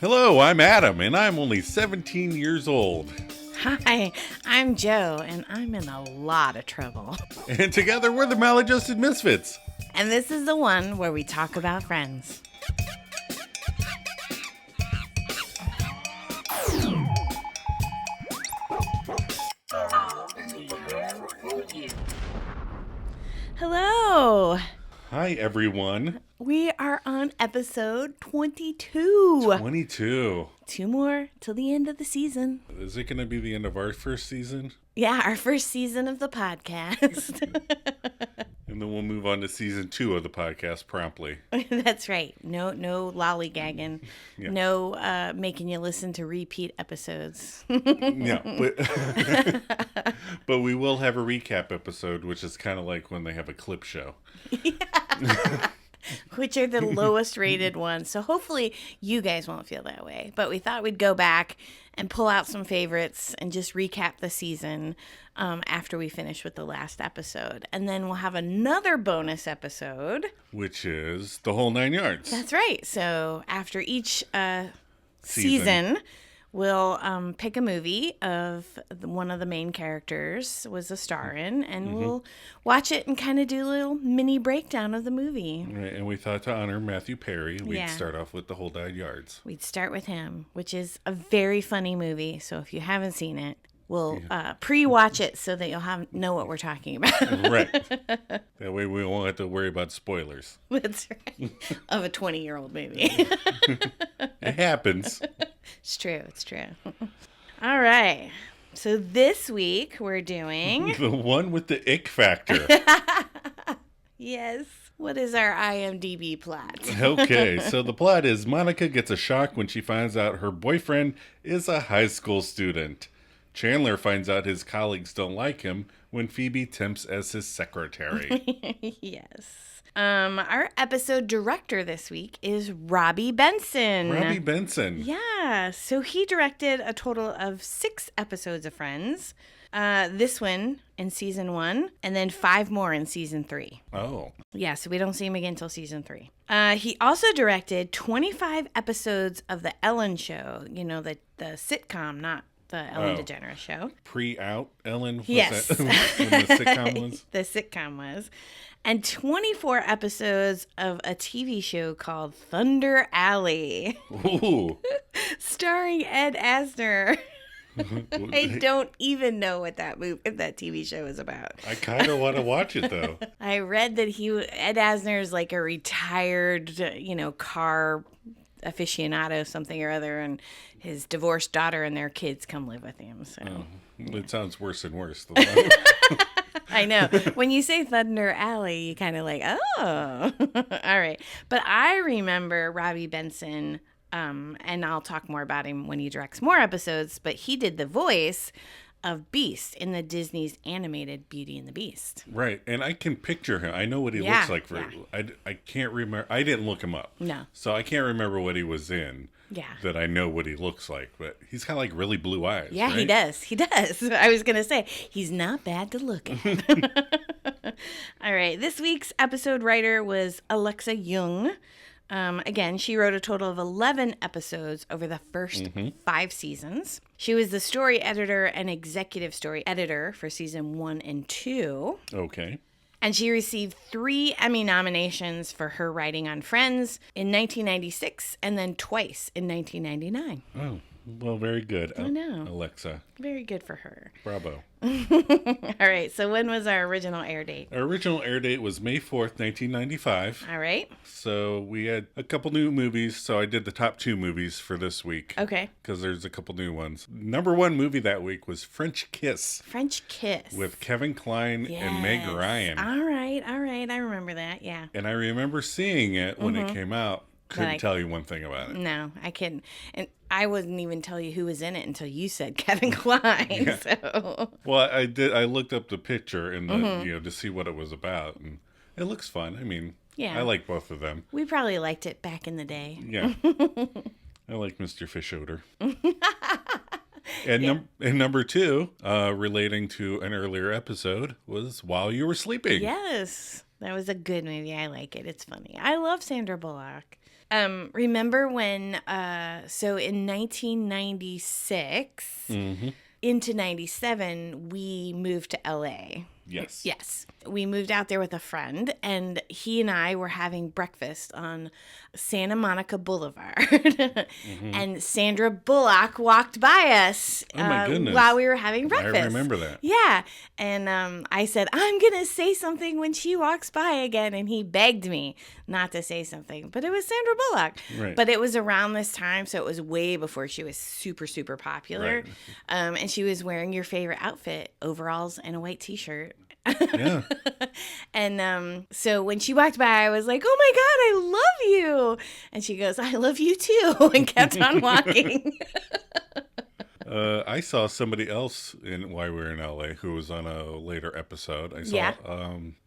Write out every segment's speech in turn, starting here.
Hello, I'm Adam, and I'm only 17 years old. Hi, I'm Joe, and I'm in a lot of trouble. And together we're the Maladjusted Misfits. And this is the one where we talk about friends. Hello. Hi, everyone. We are on episode 22. 22. 2 more till the end of the season. Is it going to be the end of our first season? Yeah, our first season of the podcast. And then we'll move on to season 2 of the podcast promptly. That's right. No lollygagging. Yeah. No making you listen to repeat episodes. Yeah, but we will have a recap episode, which is kind of like when they have a clip show. Which are the lowest rated ones. So hopefully you guys won't feel that way. But we thought we'd go back and pull out some favorites and just recap the season after we finish with the last episode. And then we'll have another bonus episode. Which is the whole 9 yards. That's right. So after each season, we'll pick a movie of one of the main characters was a star in, and we'll watch it and kind of do a little mini breakdown of the movie. Right, and we thought to honor Matthew Perry, we'd start off with the whole 9 yards. We'd start with him, which is a very funny movie. So if you haven't seen it, we'll pre-watch it so that you'll know what we're talking about. Right. That way we won't have to worry about spoilers. That's right. Of a 20-year-old movie. It happens. It's true. All right. So this week we're doing... The one with the Ick Factor. Yes. What is our IMDb plot? Okay, so the plot is Monica gets a shock when she finds out her boyfriend is a high school student. Chandler finds out his colleagues don't like him when Phoebe tempts as his secretary. Yes. Our episode director this week is Robbie Benson. Robbie Benson. Yeah. So he directed a total of 6 episodes of Friends. This one in season 1, and then 5 more in season 3. Oh. Yeah, so we don't see him again until season 3. He also directed 25 episodes of The Ellen Show, you know, the sitcom, not the Ellen DeGeneres Show. Pre-out Ellen? Yes. That when the sitcom was? The sitcom was. And 24 episodes of a TV show called Thunder Alley. Ooh. Starring Ed Asner. I don't even know what that TV show is about. I kind of want to watch it, though. I read that Ed Asner is like a retired, car aficionado, something or other, and his divorced daughter and their kids come live with him. So it sounds worse and worse. I know. When you say Thunder Alley, you kind of like, oh, all right. But I remember Robbie Benson, and I'll talk more about him when he directs more episodes, but he did the voice of Beast in the Disney's animated Beauty and the Beast. Right, and I can picture him. I know what he looks like. I can't remember. I didn't look him up. No. So I can't remember what he was in. Yeah. That I know what he looks like, but he's got like really blue eyes. Yeah, right? He does. I was going to say, he's not bad to look at. All right, this week's episode writer was Alexa Jung. Again, she wrote a total of 11 episodes over the first 5 seasons. She was the story editor and executive story editor for season 1 and 2. Okay. And she received 3 Emmy nominations for her writing on Friends in 1996 and then twice in 1999. Oh, well, very good. I know. Alexa. Very good for her. Bravo. All right, so when was our original air date? Our original air date was May 4th, 1995. All right. So we had a couple new movies, so I did the top 2 movies for this week. Okay. Because there's a couple new ones. Number 1 movie that week was French Kiss. French Kiss. With Kevin Kline and Meg Ryan. All right. I remember that, yeah. And I remember seeing it when it came out. Couldn't tell you one thing about it. No, I couldn't. And I wouldn't even tell you who was in it until you said Kevin Kline. Yeah. So. Well, I did. I looked up the picture and to see what it was about, and it looks fun. I mean, I like both of them. We probably liked it back in the day. Yeah, I like Mr. Fish Odor. And number 2, relating to an earlier episode, was While You Were Sleeping. Yes, that was a good movie. I like it. It's funny. I love Sandra Bullock. Remember when, so in 1996 into 97, we moved to LA. Yes. Yes. We moved out there with a friend, and he and I were having breakfast on Santa Monica Boulevard. And Sandra Bullock walked by us Oh, my goodness. while we were having breakfast. I remember that. Yeah. And I said, I'm going to say something when she walks by again. And he begged me not to say something. But it was Sandra Bullock. Right. But it was around this time, so it was way before she was super, super popular. Right. And she was wearing your favorite outfit, overalls and a white T-shirt. Yeah. And so when she walked by, I was like, oh my God, I love you. And she goes, I love you too, and kept on walking. I saw somebody else while we were in LA who was on a later episode. I saw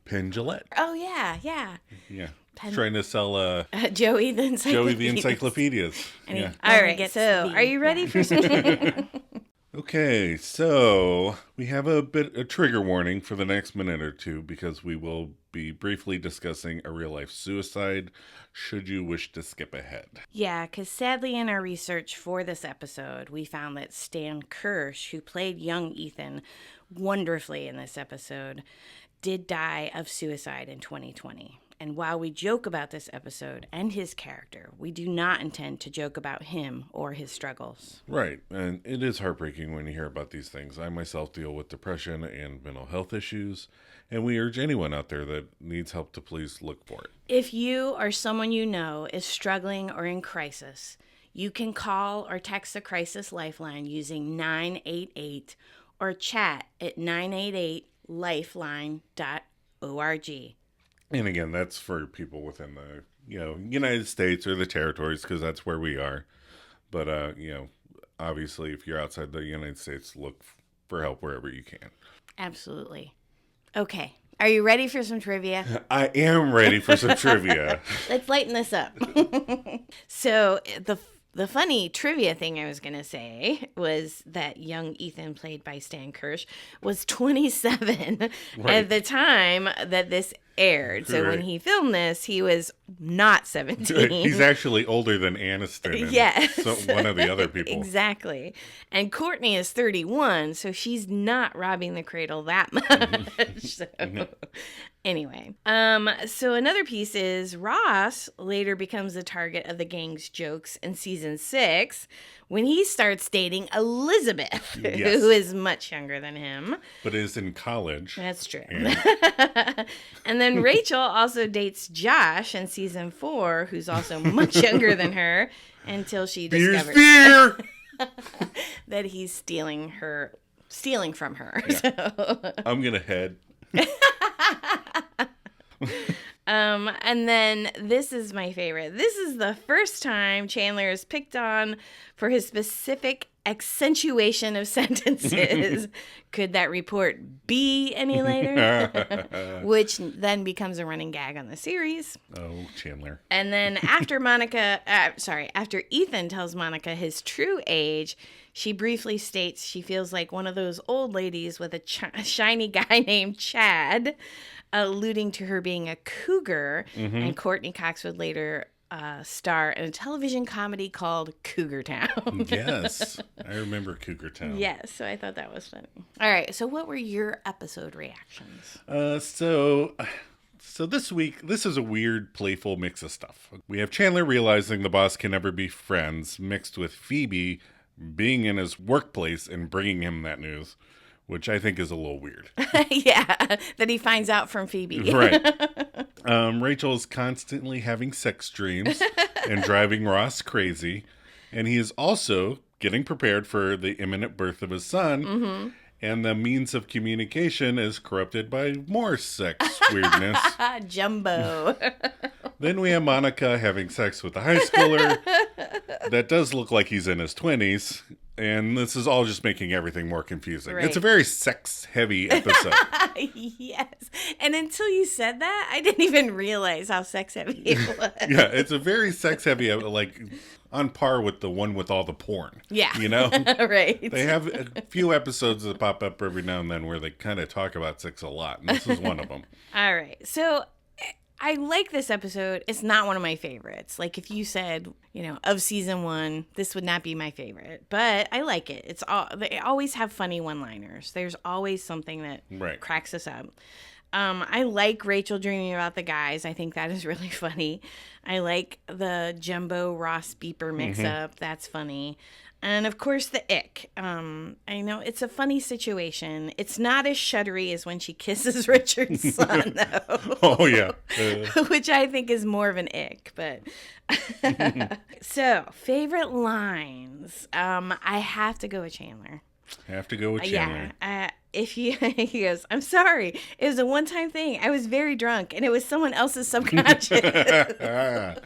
Penn Jillette. Oh, yeah, yeah. Yeah. Trying to sell Joey the Encyclopedia. Joey the Encyclopedias. Yeah. All right, so are you ready for some... Okay, so we have a trigger warning for the next minute or two because we will be briefly discussing a real-life suicide should you wish to skip ahead. Yeah, because sadly in our research for this episode, we found that Stan Kirsch, who played young Ethan wonderfully in this episode, did die of suicide in 2020. And while we joke about this episode and his character, we do not intend to joke about him or his struggles. Right, and it is heartbreaking when you hear about these things. I myself deal with depression and mental health issues, and we urge anyone out there that needs help to please look for it. If you or someone you know is struggling or in crisis, you can call or text the Crisis Lifeline using 988 or chat at 988lifeline.org. And again, that's for people within the, United States or the territories, because that's where we are. But, obviously, if you're outside the United States, look for help wherever you can. Absolutely. Okay. Are you ready for some trivia? I am ready for some trivia. Let's lighten this up. So, the funny trivia thing I was going to say was that young Ethan, played by Stan Kirsch, was 27 at the time that this aired. So when he filmed this, he was not 17. He's actually older than Aniston and one of the other people. Exactly. And Courtney is 31, so she's not robbing the cradle that much. Anyway, so another piece is Ross later becomes the target of the gang's jokes in season 6 when he starts dating Elizabeth, who is much younger than him. But is in college. That's true. And then Rachel also dates Josh in season 4, who's also much younger than her, until she discovers that he's stealing from her. Yeah. So. I'm going to head. And then this is my favorite. This is the first time Chandler is picked on for his specific accentuation of sentences. Could that report be any later? Which then becomes a running gag on the series. Oh, Chandler. And then after after Ethan tells Monica his true age, she briefly states she feels like one of those old ladies with a shiny guy named Chad, alluding to her being a cougar. And Courtney Cox would later star in a television comedy called Cougar Town. Yes, I remember Cougar Town. Yes, so I thought that was funny. All right, so what were your episode reactions? So this week, this is a weird, playful mix of stuff. We have Chandler realizing the boss can never be friends, mixed with Phoebe being in his workplace and bringing him that news, which I think is a little weird. Yeah, that he finds out from Phoebe. Right. Rachel is constantly having sex dreams and driving Ross crazy. And he is also getting prepared for the imminent birth of his son. And the means of communication is corrupted by more sex weirdness. Jumbo. Then we have Monica having sex with a high schooler that does look like he's in his 20s. And this is all just making everything more confusing. Right. It's a very sex-heavy episode. Yes. And until you said that, I didn't even realize how sex-heavy it was. Yeah, it's a very sex-heavy, like, on par with the one with all the porn. Yeah. You know? Right. They have a few episodes that pop up every now and then where they kind of talk about sex a lot. And this is one of them. All right. So I like this episode. It's not one of my favorites. Like if you said, of season 1, this would not be my favorite. But I like it. They always have funny one-liners. There's always something that cracks us up. I like Rachel dreaming about the guys. I think that is really funny. I like the Jumbo Ross beeper mix-up. That's funny. And of course, the ick. I know it's a funny situation. It's not as shuddery as when she kisses Richard's son, though. Oh, yeah. Which I think is more of an ick. But so, favorite lines. I have to go with Chandler. Have to go with Chandler. Yeah. He goes, I'm sorry. It was a one-time thing. I was very drunk, and it was someone else's subconscious. I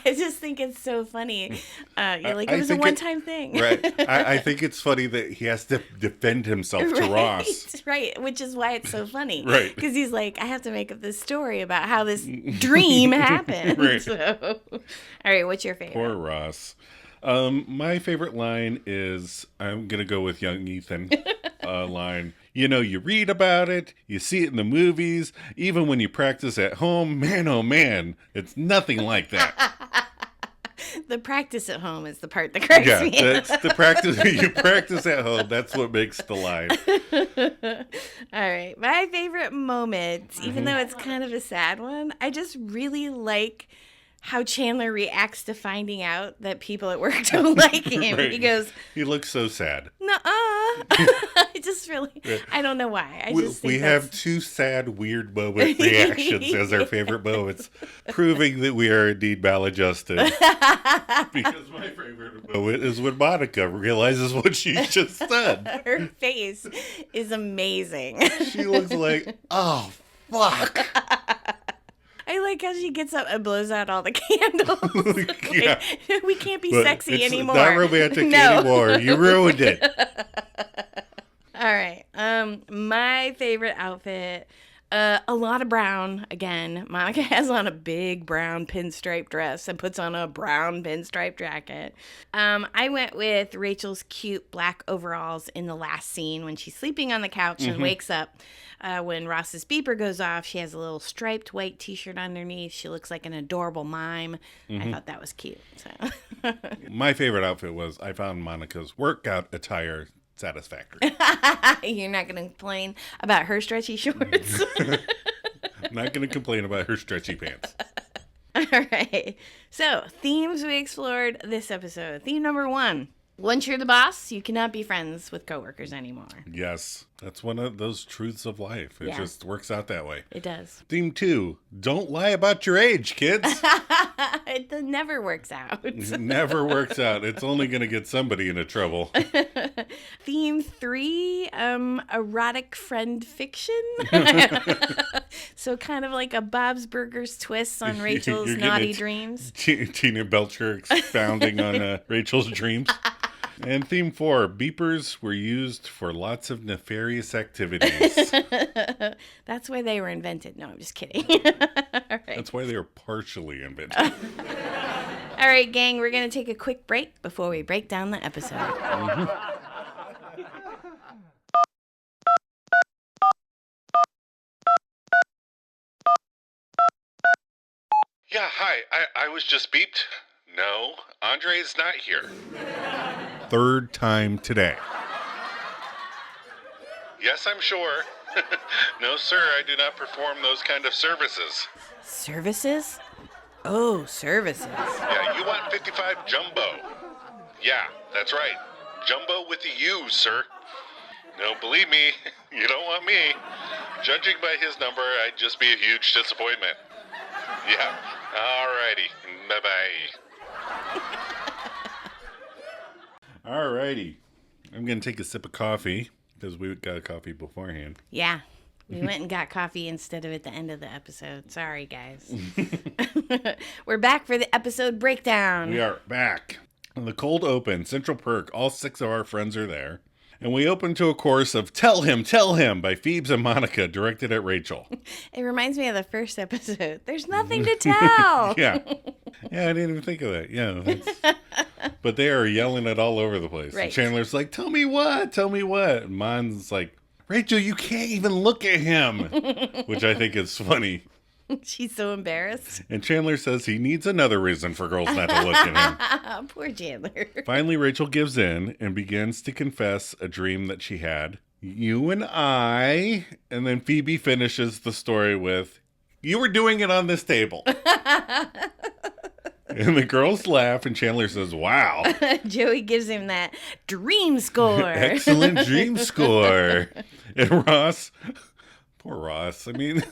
just think it's so funny. It was a one-time thing. Right. I think it's funny that he has to defend himself to Ross. Right, which is why it's so funny. Right. Because he's like, I have to make up this story about how this dream happened. Right. So, all right, what's your favorite? Poor Ross. My favorite line is, I'm going to go with young Ethan line. You read about it, you see it in the movies, even when you practice at home, man, oh man, it's nothing like that. The practice at home is the part that cracks me. Yeah, that's the practice. You practice at home, that's what makes the line. All right, my favorite moment, even though it's kind of a sad one, I just really like how Chandler reacts to finding out that people at work don't like him. Right. He goes, he looks so sad. Nuh-uh. I just really, I don't know why. We have 2 sad, weird moment reactions as our favorite moments, proving that we are indeed maladjusted. Because my favorite moment is when Monica realizes what she just said. Her face is amazing. She looks like, oh, fuck. I like how she gets up and blows out all the candles. Yeah. We can't be But sexy it's anymore. Not romantic anymore. You ruined it. All right. My favorite outfit, a lot of brown. Again, Monica has on a big brown pinstripe dress and puts on a brown pinstripe jacket. I went with Rachel's cute black overalls in the last scene when she's sleeping on the couch and wakes up. When Ross's beeper goes off, she has a little striped white t-shirt underneath. She looks like an adorable mime. I thought that was cute. So. My favorite outfit was I found Monica's workout attire satisfactory. You're not going to complain about her stretchy shorts? I'm not going to complain about her stretchy pants. All right. So, themes we explored this episode. Theme number 1. Once you're the boss, you cannot be friends with coworkers anymore. Yes, that's one of those truths of life. It just works out that way. It does. Theme 2, don't lie about your age, kids. It never works out. It never works out. It's only going to get somebody into trouble. Theme 3, erotic friend fiction. So kind of like a Bob's Burgers twist on Rachel's naughty dreams. Tina Belcher expounding on Rachel's dreams. And theme 4, beepers were used for lots of nefarious activities. That's why they were invented. No, I'm just kidding. All right. That's why they were partially invented. All right, gang, we're going to take a quick break before we break down the episode. Yeah, hi. I was just beeped. No, Andre is not here. 3rd time today. Yes, I'm sure. No, sir, I do not perform those kind of services. Services? Oh, services. Yeah, you want 55 jumbo. Yeah, that's right. Jumbo with a U, sir. No, believe me, you don't want me. Judging by his number, I'd just be a huge disappointment. Yeah, alrighty. Bye-bye. Alrighty. I'm going to take a sip of coffee because we got coffee beforehand. Yeah. We went and got coffee instead of at the end of the episode. Sorry, guys. We're back for the episode breakdown. We are back. In the cold open, Central Perk, all 6 of our friends are there. And we open to a chorus of Tell Him by Phoebe and Monica, directed at Rachel. It reminds me of the first episode. There's nothing to tell. Yeah, I didn't even think of that. Yeah. But they are yelling it all over the place. Right. And Chandler's like, tell me what? And Mon's like, Rachel, you can't even look at him. Which I think is funny. She's so embarrassed. And Chandler says he needs another reason for girls not to look at him. Poor Chandler. Finally, Rachel gives in and begins to confess a dream that she had. You and I. And then Phoebe finishes the story with, you were doing it on this table. And the girls laugh, and Chandler says, wow. Joey gives him that dream score. Excellent dream score. And Ross, poor Ross, I mean...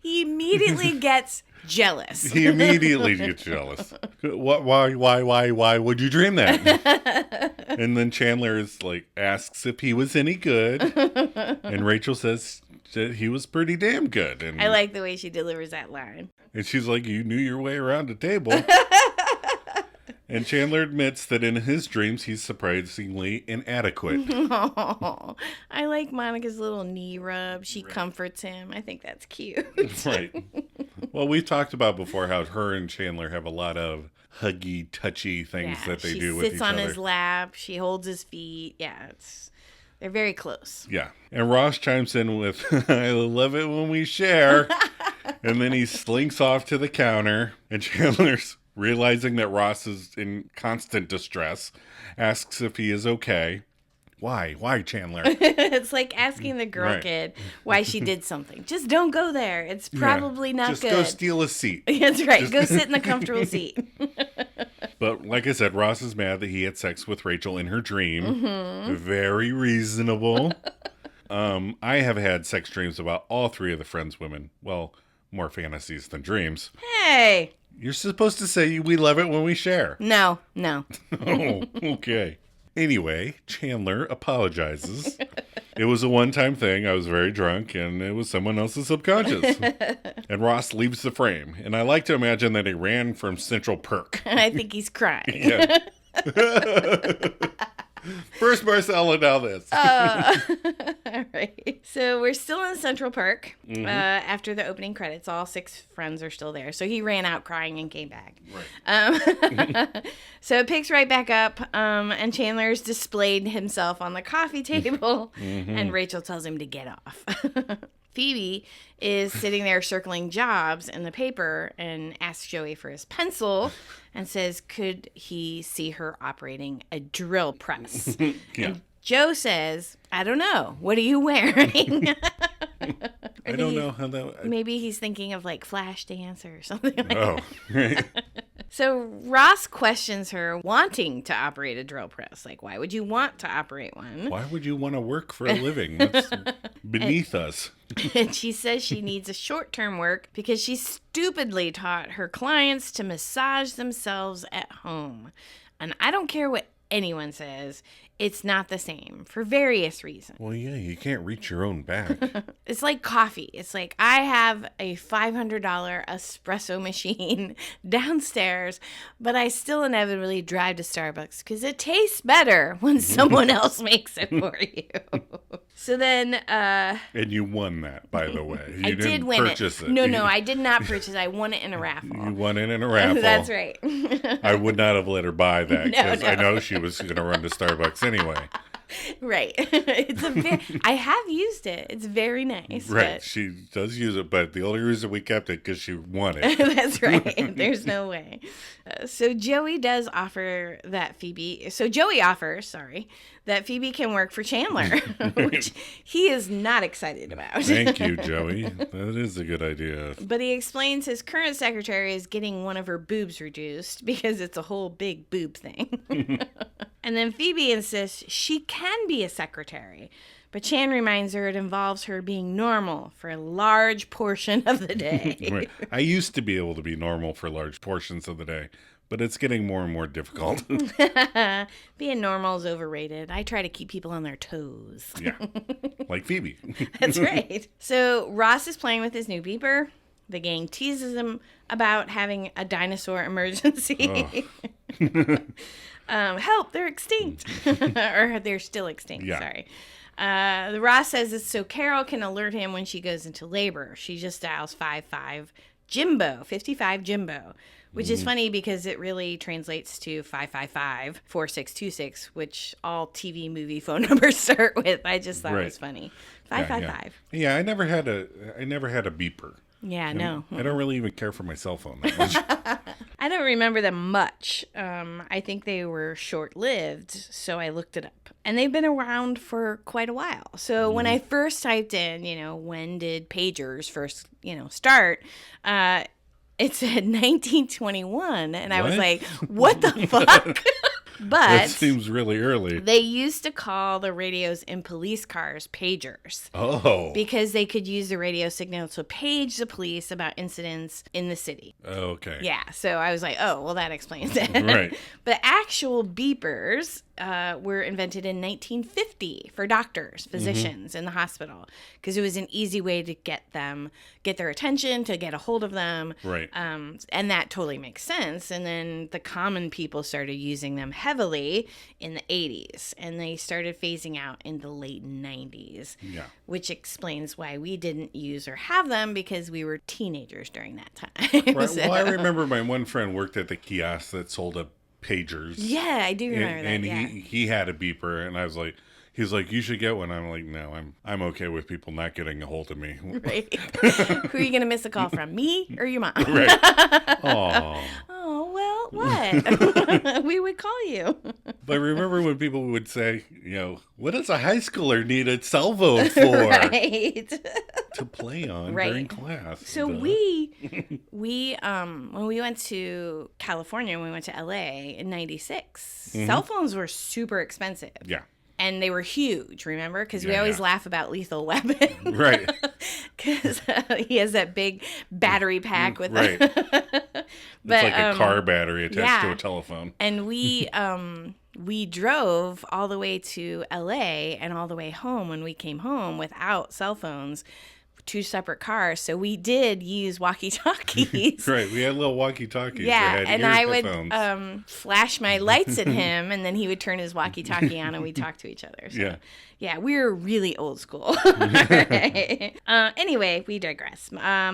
He immediately gets jealous. He immediately gets jealous. Why would you dream that? And then Chandler is like, asks if he was any good. And Rachel says that he was pretty damn good. And I like the way she delivers that line. And she's like, you knew your way around the table. And Chandler admits that in his dreams, he's surprisingly inadequate. Oh, I like Monica's little knee rub. She comforts him. I think that's cute. Right. Well, we've talked about before how her and Chandler have a lot of huggy, touchy things that they do with each other. She sits on his lap. She holds his feet. Yeah, they're very close. Yeah. And Ross chimes in with, I love it when we share. And then he slinks off to the counter, and Chandler's realizing that Ross is in constant distress, asks if he is okay. Why? Why, Chandler? It's like asking the girl kid why she did something. Just don't go there. It's probably not just good. Just go steal a seat. That's right. Go sit in the comfortable seat. But like I said, Ross is mad that he had sex with Rachel in her dream. Very reasonable. I have had sex dreams about all three of the Friends women. Well, more fantasies than dreams. Hey! You're supposed to say we love it when we share. No. Oh, okay. Anyway, Chandler apologizes. It was a one-time thing. I was very drunk, and it was someone else's subconscious. And Ross leaves the frame. And I like to imagine that he ran from Central Perk. I think he's crying. Yeah. First Marcella, now this. All right. So we're still in Central Park after the opening credits. All 6 friends are still there. So he ran out crying and came back. Right. So it picks right back up, and Chandler's displayed himself on the coffee table, and Rachel tells him to get off. Phoebe is sitting there circling jobs in the paper and asks Joey for his pencil and says, could he see her operating a drill press? Yeah. And Joe says, I don't know. What are you wearing? I don't know how that... Maybe he's thinking of like Flash Dance or something like that. Oh, right. So Ross questions her wanting to operate a drill press. Like, why would you want to operate one? Why would you want to work for a living? That's beneath us. And she says she needs a short-term work because she stupidly taught her clients to massage themselves at home. And I don't care what anyone says. It's not the same for various reasons. Well, yeah, you can't reach your own back. It's like coffee. It's like I have a $500 espresso machine downstairs, but I still inevitably drive to Starbucks because it tastes better when someone else makes it for you. So then... and you won that, by the way. You did win purchase it. No, I did not purchase it. I won it in a raffle. You won it in a raffle. That's right. I would not have let her buy that because No. I know she was going to run to Starbucks anyway. Right. I have used it. It's very nice. Right. But... She does use it, but the only reason we kept it because she won it. That's right. There's no way. So Joey offers that Phoebe can work for Chandler, which he is not excited about. Thank you, Joey. That is a good idea. But he explains his current secretary is getting one of her boobs reduced because it's a whole big boob thing. And then Phoebe insists she can be a secretary. But Chan reminds her it involves her being normal for a large portion of the day. Right. I used to be able to be normal for large portions of the day, but it's getting more and more difficult. Being normal is overrated. I try to keep people on their toes. Yeah, like Phoebe. That's right. So Ross is playing with his new beeper. The gang teases him about having a dinosaur emergency. Help, they're extinct. Or they're still extinct, sorry. The Ross says it's so Carol can alert him when she goes into labor. She just dials 55 Jimbo, which is funny because it really translates to 555-4626, which all TV movie phone numbers start with. I just thought it was funny. 555. Yeah, I never had a beeper. Yeah, no. I don't really even care for my cell phone that much. I don't remember them much. I think they were short-lived, so I looked it up. And they've been around for quite a while. So when I first typed in, when did pagers first, start, it said 1921. And I was like, what the fuck? But That seems really early. they used to call the radios in police cars pagers. Oh. Because they could use the radio signal to page the police about incidents in the city. Okay. Yeah, so I was like, oh, well, that explains it. Right. But actual beepers were invented in 1950 for doctors, physicians in the hospital, because it was an easy way to get their attention, to get a hold of them. Right. And that totally makes sense. And then the common people started using them heavily in the 80s, and they started phasing out in the late 90s. Yeah. Which explains why we didn't use or have them, because we were teenagers during that time. Right. So- Well, I remember my one friend worked at the kiosk that sold pagers. Yeah, I do remember that. And Yeah. he had a beeper, and I was like, he's like, you should get one. I'm like, no, I'm okay with people not getting a hold of me. Right. Who are you going to miss a call from? Me or your mom? Right. Oh. Oh, well, what? We would call you. But remember when people would say, what does a high schooler need a cell phone for? Right. To play on Right. during class. So Duh. we when we went to California, when we went to LA in 96, cell phones were super expensive. Yeah. And they were huge, remember? Because we Yeah, always yeah. laugh about Lethal Weapon. Right. Because he has that big battery pack with Right. But, It's like a car battery attached to yeah. a telephone. And we drove all the way to LA and all the way home when we came home without cell phones, 2 separate cars. So we did use walkie-talkies. Right. We had little walkie-talkies. Yeah, that had and I earphones. would flash my lights at him, and then he would turn his walkie-talkie on, and we'd talk to each other. So, yeah, we were really old school. Right. Anyway, we digress.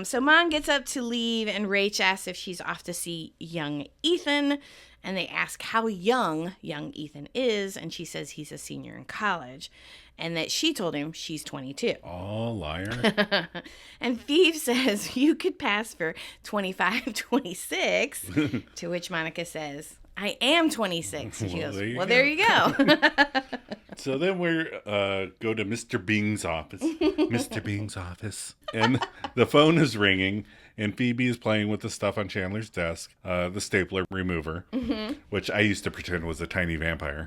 So Mom gets up to leave, and Rach asks if she's off to see young Ethan, and they ask how young Ethan is, and she says he's a senior in college, and that she told him she's 22. Oh, liar. And Phoebe says, you could pass for 25, 26, to which Monica says, I am 26. And she Well, goes, there you well, go." there you go. So then we go to Mr. Bing's office. Mr. Bing's office. And the phone is ringing, and Phoebe is playing with the stuff on Chandler's desk, the stapler remover, which I used to pretend was a tiny vampire.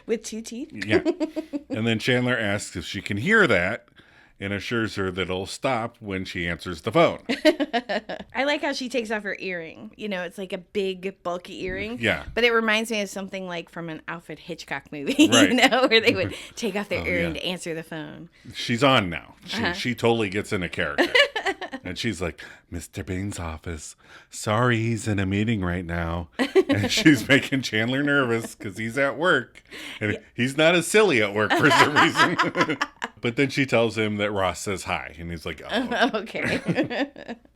With 2 teeth? Yeah. And then Chandler asks if she can hear that and assures her that it'll stop when she answers the phone. I like how she takes off her earring. It's like a big, bulky earring. Yeah. But it reminds me of something like from an Alfred Hitchcock movie, Right. where they would take off their earring yeah. to answer the phone. She's on now. She totally gets in a character. And she's like, Mr. Bing's office. Sorry, he's in a meeting right now. And she's making Chandler nervous because he's at work. And he's not as silly at work for some reason. But then she tells him that Ross says hi. And he's like, oh. Okay.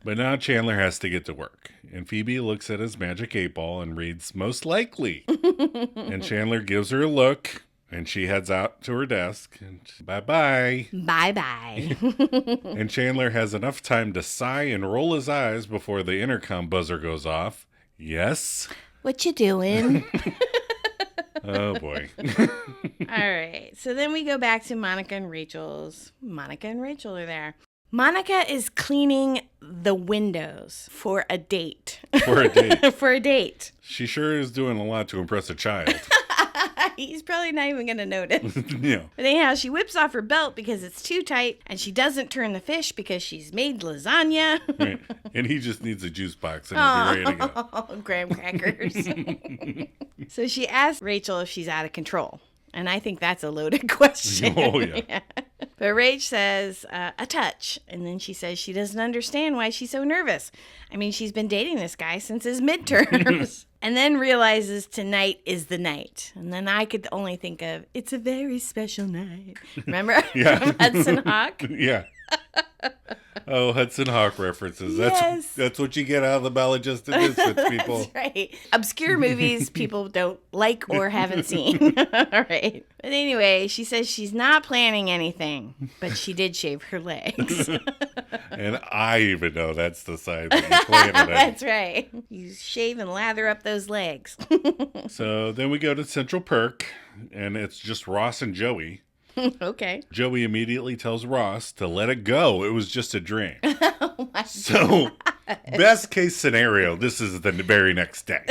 But now Chandler has to get to work. And Phoebe looks at his magic 8-ball and reads, most likely. And Chandler gives her a look. And she heads out to her desk. And bye-bye. Bye-bye. And Chandler has enough time to sigh and roll his eyes before the intercom buzzer goes off. Yes? What you doing? Oh, boy. All right. So then we go back to Monica and Rachel's. Monica and Rachel are there. Monica is cleaning the windows for a date. For a date. For a date. She sure is doing a lot to impress a child. He's probably not even going to notice. Yeah. But anyhow, she whips off her belt because it's too tight, and she doesn't turn the fish because she's made lasagna. Right. And he just needs a juice box and he'll be ready to go. Oh, graham crackers. So she asks Rachel if she's out of control. And I think that's a loaded question. Oh, yeah. But Rach says, a touch. And then she says she doesn't understand why she's so nervous. I mean, she's been dating this guy since his midterms. And then realizes tonight is the night. And then I could only think of, it's a very special night. Remember? Yeah. From Hudson Hawk? Yeah. Oh, Hudson Hawk references. Yes. That's what you get out of the Maladjusted Misfits, people. That's right. Obscure movies people don't like or haven't seen. All right. But anyway, she says she's not planning anything, but she did shave her legs. And I even know that's the sign that you planted it. That's right. You shave and lather up those legs. So then we go to Central Perk, and it's just Ross and Joey. Okay. Joey immediately tells Ross to let it go. It was just a dream. Oh my So, best case scenario, this is the very next day.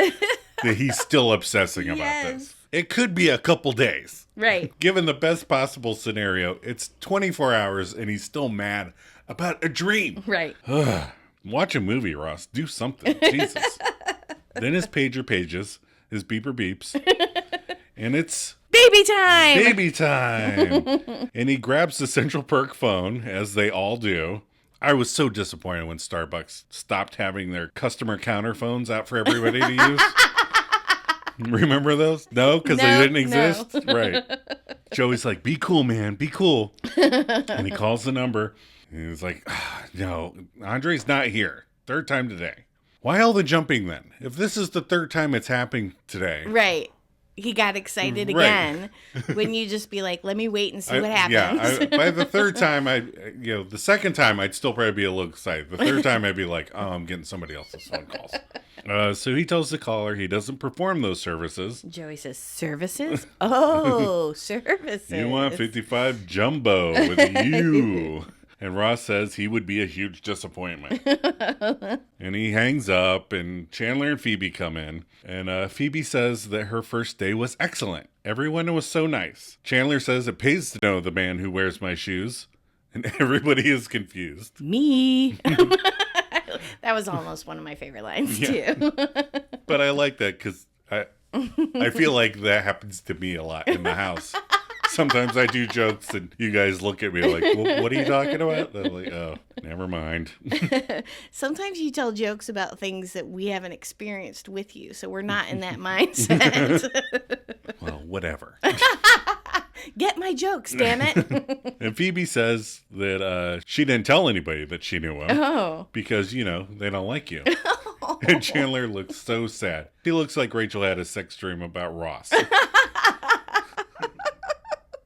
That he's still obsessing about this. It could be a couple days. Right. Given the best possible scenario, it's 24 hours and he's still mad about a dream. Right. Watch a movie, Ross. Do something. Jesus. Then his pager pages, his beeper beeps, and it's Baby time! baby time. And he grabs the Central Perk phone, as they all do. I was so disappointed when Starbucks stopped having their customer counter phones out for everybody to use. Remember those? No, because they didn't exist? No. Right. Joey's like, be cool, man. Be cool. And he calls the number. And he's like, no, Andre's not here. Third time today. Why all the jumping then? If this is the third time it's happening today. Right. He got excited again. Wouldn't you just be like, let me wait and see what happens? Yeah, by the third time, the second time, I'd still probably be a little excited. The third time, I'd be like, oh, I'm getting somebody else's phone calls. So he tells the caller he doesn't perform those services. Joey says, services? Oh, services. You want 55 jumbo with you. And Ross says he would be a huge disappointment. And he hangs up, and Chandler and Phoebe come in. And Phoebe says that her first day was excellent. Everyone was so nice. Chandler says it pays to know the man who wears my shoes. And everybody is confused. Me. That was almost one of my favorite lines, too. But I like that because I feel like that happens to me a lot in the house. Sometimes I do jokes and you guys look at me like, well, what are you talking about? And I'm like, oh, never mind. Sometimes you tell jokes about things that we haven't experienced with you, so we're not in that mindset. Well, whatever. Get my jokes, damn it. And Phoebe says that she didn't tell anybody that she knew him. Oh. Because, they don't like you. And Chandler looks so sad. He looks like Rachel had a sex dream about Ross.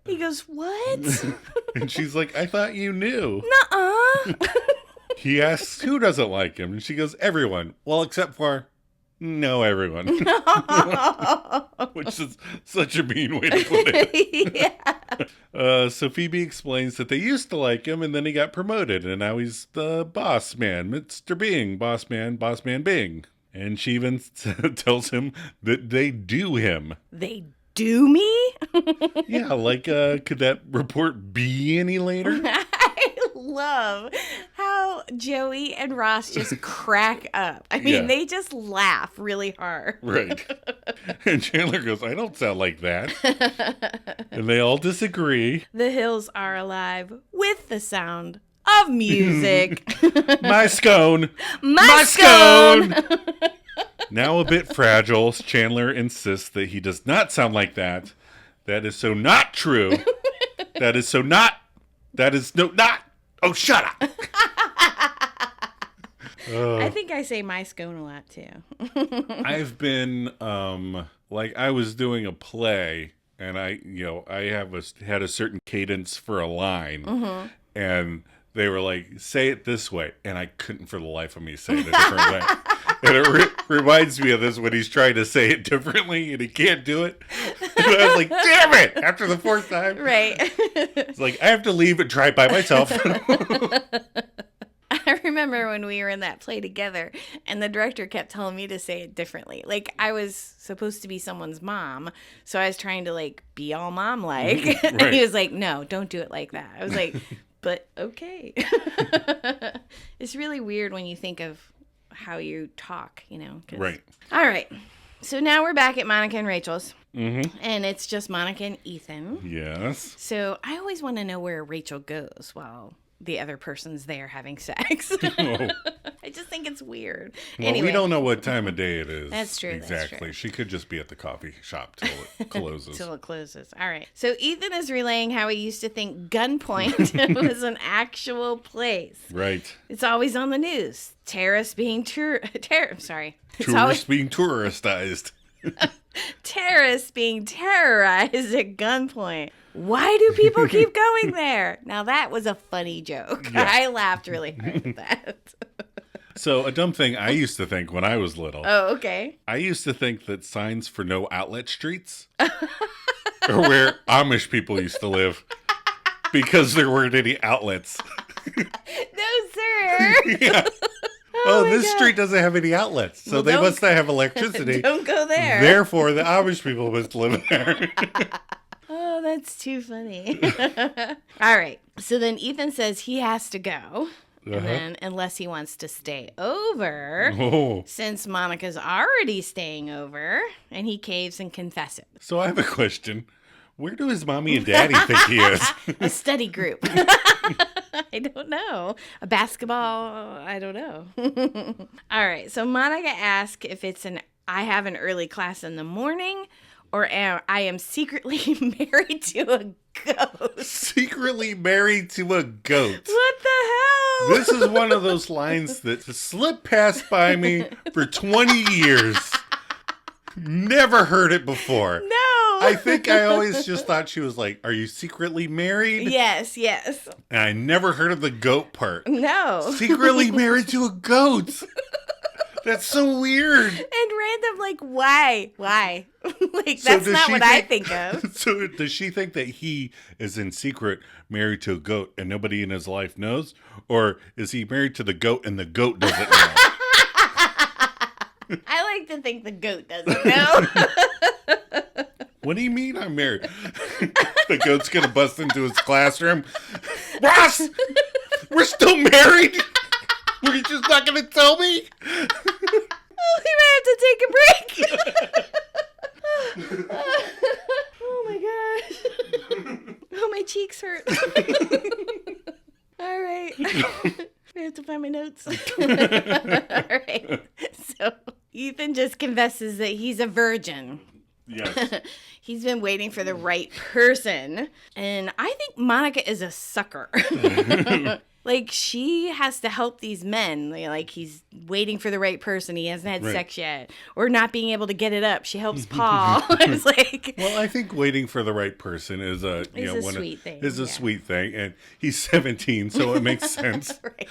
He goes, what? And she's like, I thought you knew. Nuh-uh. He asks who doesn't like him. And she goes, everyone. Well, except for, no, everyone. Which is such a mean way to put it. Yeah. So Phoebe explains that they used to like him and then he got promoted. And now he's the boss man, Mr. Bing, boss man Bing. And she even tells him that they do him. They do me? Yeah, like, could that report be any later? I love how Joey and Ross just crack up. I mean, they just laugh really hard. Right. And Chandler goes, I don't sound like that. And they all disagree. The hills are alive with the sound of music. My scone. My scone. Now a bit fragile, Chandler insists that he does not sound like that. That is so not true. That is so not. That is no not. Oh, shut up. I think I say my scone a lot too. I've been I was doing a play and I had a certain cadence for a line and they were like, say it this way, and I couldn't for the life of me say it a different way. And it reminds me of this when he's trying to say it differently and he can't do it. And I was like, damn it! After the fourth time. Right. It's like, I have to leave and try it by myself. I remember when we were in that play together and the director kept telling me to say it differently. Like, I was supposed to be someone's mom, so I was trying to, be all mom-like. Right. And he was like, no, don't do it like that. I was like, but okay. It's really weird when you think of how you talk, Right. All right. So now we're back at Monica and Rachel's. Mm-hmm. And it's just Monica and Ethan. Yes. So I always want to know where Rachel goes while the other person's there having sex. Oh. I just think think it's weird. Well, Anyway. we don't know what time of day it is. That's true. Exactly. That's true. She could just be at the coffee shop till it closes. Till it closes. All right. So Ethan is relaying how he used to think gunpoint was an actual place. Right. It's always on the news. Terrorists being Tourists being touristized. Terrorists being terrorized at gunpoint. Why do people keep going there? Now that was a funny joke. Yeah. I laughed really hard at that. So a dumb thing I used to think when I was little. Oh, okay. I used to think that signs for no outlet streets are where Amish people used to live because there weren't any outlets. No, sir. Yeah. Oh, this street doesn't have any outlets, so Well, they must not have electricity. Don't go there. Therefore, the Amish people must live there. Oh, that's too funny. All right. So then Ethan says he has to go. And then, unless he wants to stay over, since Monica's already staying over, and he caves and confesses. So I have a question. Where do his mommy and daddy think he is? A study group. I don't know. A basketball, I don't know. All right. So Monica asks if it's I have an early class in the morning, or I am secretly married to a goat. Secretly married to a goat. What the hell? This is one of those lines that slipped past by me for 20 years. Never heard it before. No. I think I always just thought she was like, are you secretly married? Yes. And I never heard of the goat part. No. Secretly married to a goat. That's so weird. And random, like, why? Like, So that's does not she what I think- think of. So does she think that he is in secret married to a goat and nobody in his life knows? Or is he married to the goat and the goat doesn't know? I like to think the goat doesn't know. What do you mean I'm married? The goat's going to bust into his classroom. Ross! We're still married? Were you just not going to tell me? Oh, we might have to take a break. Oh my gosh. Oh, my cheeks hurt. All right. I have to find my notes. All right. So Ethan just confesses that he's a virgin. Yes. He's been waiting for the right person. And I think Monica is a sucker. Like, she has to help these men. Like, he's waiting for the right person. He hasn't had sex yet. Or not being able to get it up. She helps Paul. It's like... Well, I think waiting for the right person is a sweet thing. Is a sweet thing. And he's 17, so it makes sense. Right.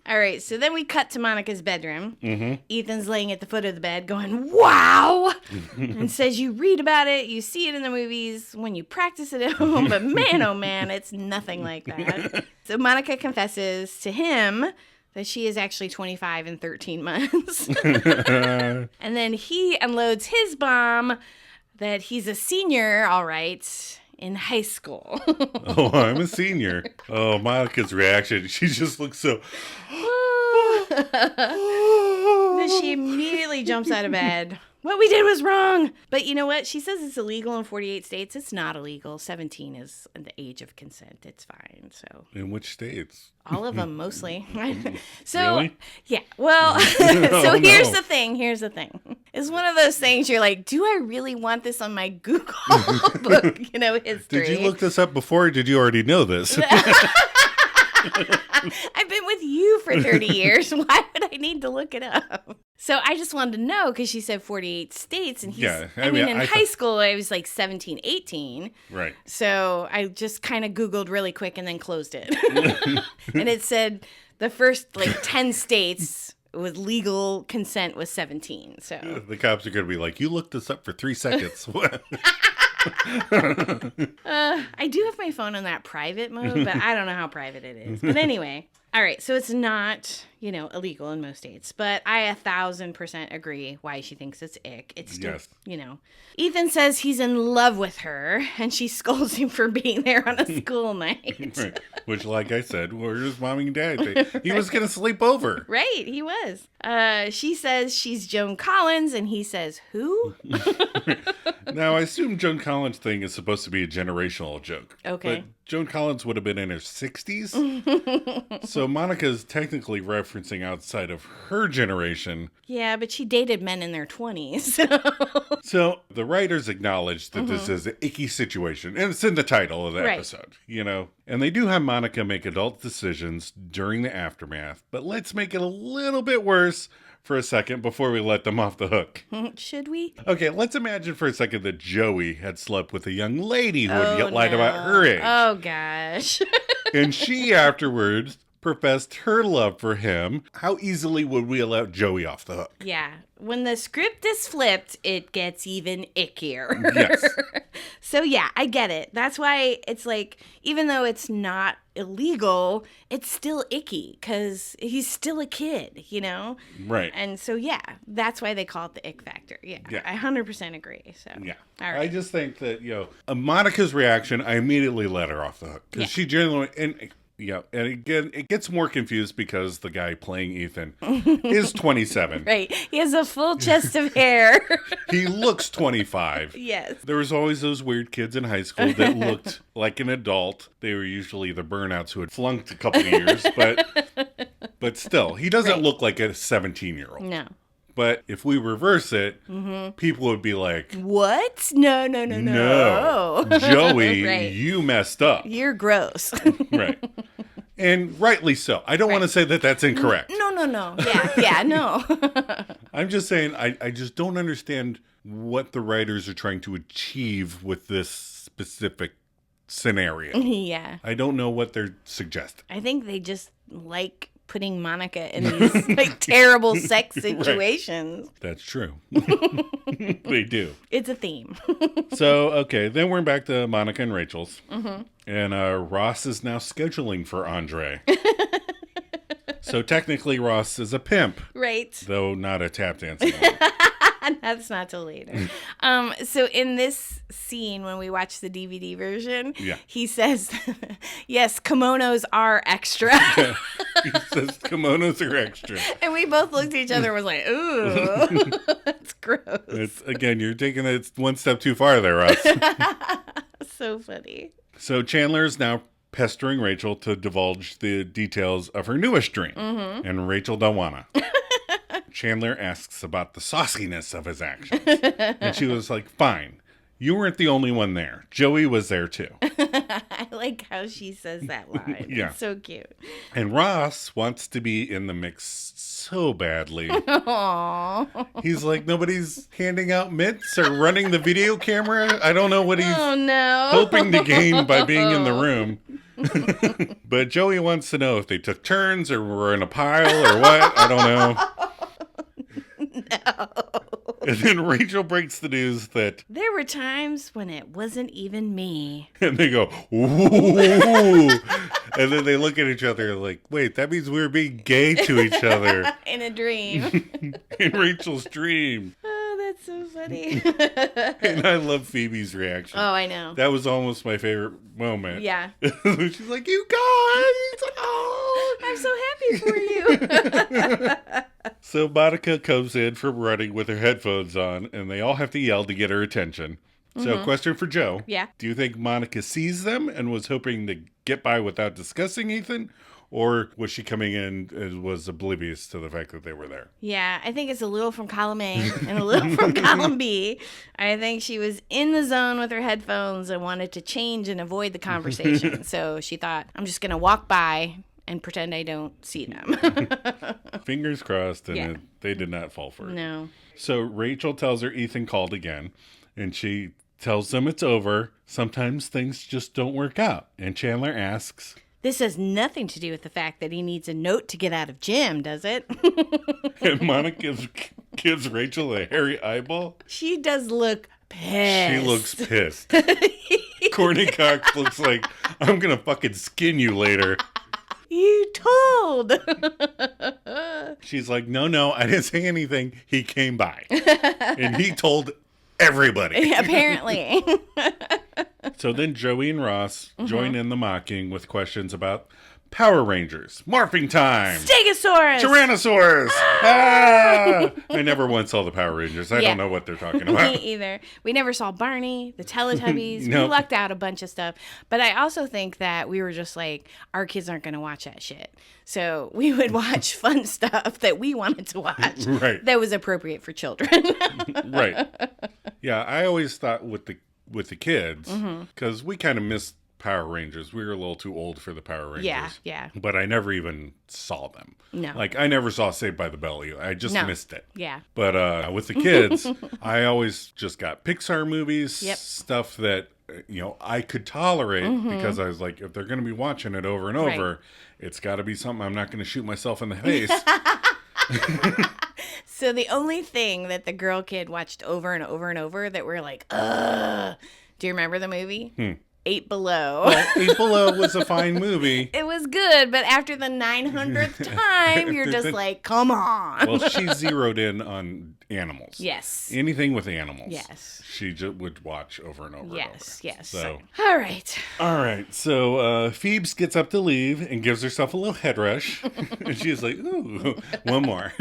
All right, so then we cut to Monica's bedroom. Mm-hmm. Ethan's laying at the foot of the bed going, wow! And says you read about it, you see it in the movies, when you practice it at home, but man, oh man, it's nothing like that. So Monica confesses to him that she is actually 25 and 13 months. And then he unloads his bomb that he's a senior, all right, in high school. Oh, I'm a senior. Oh, Monica's reaction. She just looks so... Then she immediately jumps out of bed. What we did was wrong. But you know what? She says it's illegal in 48 states. It's not illegal. 17 is the age of consent. It's fine. So In which states? all of them, mostly. So, Really? yeah. Well, Oh, here's no. the thing. It's one of those things you're like, do I really want this on my Google book, history? Did you look this up before or did you already know this? I've been with you for 30 years. Why would I need to look it up? So I just wanted to know because she said 48 states. And he's, Yeah, I mean, in high school, I was like 17, 18. Right. So I just kind of Googled really quick and then closed it. And it said the first 10 states with legal consent was 17. So The cops are going to be like, you looked this up for 3 seconds. I do have my phone on that private mode, but I don't know how private it is. But anyway, all right. So it's not, illegal in most states, but I 1,000% agree why she thinks it's ick. It's just, Ethan says he's in love with her, and she scolds him for being there on a school night. Right. Which, like I said, where's his mommy and dad? He was going to sleep over. Right, he was. She says she's Joan Collins, and he says, who? Now, I assume Joan Collins' thing is supposed to be a generational joke. Okay. But Joan Collins would have been in her 60s. So Monica's technically referencing referencing outside of her generation. Yeah, but she dated men in their 20s. So the writers acknowledge that this is an icky situation, and it's in the title of the episode, you know. And they do have Monica make adult decisions during the aftermath, but let's make it a little bit worse for a second before we let them off the hook. Should we? Okay, let's imagine for a second that Joey had slept with a young lady who had lied about her age. Oh, gosh. And she afterwards professed her love for him. How easily would we allow Joey off the hook? Yeah. When the script is flipped, it gets even ickier. Yes. So, yeah, I get it. That's why it's like, even though it's not illegal, it's still icky because he's still a kid, you know? Right. And so, yeah, that's why they call it the Ick Factor. Yeah. I 100% agree. So, yeah. All right. I just think that, Monica's reaction, I immediately let her off the hook. Because she generally... And again, it gets more confused because the guy playing Ethan is 27. Right. He has a full chest of hair. He looks 25. Yes. There was always those weird kids in high school that looked like an adult. They were usually the burnouts who had flunked a couple of years, but still, he doesn't look like a 17-year-old. No. But if we reverse it, people would be like, what? No. No. Joey, you messed up. You're gross. Right. And rightly so. I don't want to say that that's incorrect. No. Yeah, no. I'm just saying, I just don't understand what the writers are trying to achieve with this specific scenario. Yeah. I don't know what they're suggesting. I think they just like putting Monica in these like terrible sex situations. Right. That's true. They do. It's a theme. So, okay, then we're back to Monica and Rachel's. And Ross is now scheduling for Andre. So technically Ross is a pimp. Right. Though not a tap dancing one. That's not till later. So in this scene, when we watch the DVD version, he says, yes, kimonos are extra. He says kimonos are extra. And we both looked at each other and was like, ooh, that's gross. Again, you're taking it one step too far there, Ross. So funny. So Chandler is now pestering Rachel to divulge the details of her newest dream. And Rachel don't wanna. Chandler asks about the sauciness of his actions. And she was like, fine. You weren't the only one there. Joey was there too. I like how she says that line. Yeah. It's so cute. And Ross wants to be in the mix so badly. Aww. He's like, nobody's handing out mints or running the video camera. I don't know what he's hoping to gain by being in the room. But Joey wants to know if they took turns or were in a pile or what. I don't know. No. And then Rachel breaks the news that... there were times when it wasn't even me. And they go, ooh. And then they look at each other like, wait, that means we're being gay to each other. In a dream. In Rachel's dream. Oh, that's so funny. And I love Phoebe's reaction. Oh, I know. That was almost my favorite moment. Yeah. She's like, you guys! Oh! I'm so happy for you. So Monica comes in from running with her headphones on, and they all have to yell to get her attention. So, question for Joe. Yeah. Do you think Monica sees them and was hoping to get by without discussing Ethan? Or was she coming in and was oblivious to the fact that they were there? Yeah, I think it's a little from column A and a little from column B. I think she was in the zone with her headphones and wanted to change and avoid the conversation. So she thought, I'm just going to walk by and pretend I don't see them. Fingers crossed, and they did not fall for it. No. So Rachel tells her Ethan called again, and she tells them it's over. Sometimes things just don't work out. And Chandler asks... this has nothing to do with the fact that he needs a note to get out of gym, does it? And Monica gives Rachel a hairy eyeball. She does look pissed. She looks pissed. Courtney Cox looks like, I'm going to fucking skin you later. You told. She's like, no, I didn't say anything. He came by. And he told everybody. Apparently. So then Joey and Ross join in the mocking with questions about Power Rangers, morphing time. Stegosaurus. Tyrannosaurus! Ah! I never once saw the Power Rangers. I don't know what they're talking about. Me either. We never saw Barney, the Teletubbies. Nope. We lucked out a bunch of stuff. But I also think that we were just like, our kids aren't going to watch that shit. So we would watch fun stuff that we wanted to watch. Right. That was appropriate for children. Right. Yeah, I always thought with the kids, because we kind of missed Power Rangers. We were a little too old for the Power Rangers. Yeah. But I never even saw them. No. Like, I never saw Saved by the Bell. I just missed it. Yeah. But with the kids, I always just got Pixar movies, Yep. stuff that, I could tolerate because I was like, if they're going to be watching it over and over, it's got to be something I'm not going to shoot myself in the face. So the only thing that the girl kid watched over and over and over that we're like, ugh. Do you remember the movie? 8 Below. Well, 8 Below was a fine movie. It was good, but after the 900th time, you're just like, come on. Well, she zeroed in on animals. Yes. Anything with animals. Yes. She just would watch over and over and over. Yes. So, all right. So Phoebe gets up to leave and gives herself a little head rush. And she's like, ooh, one more.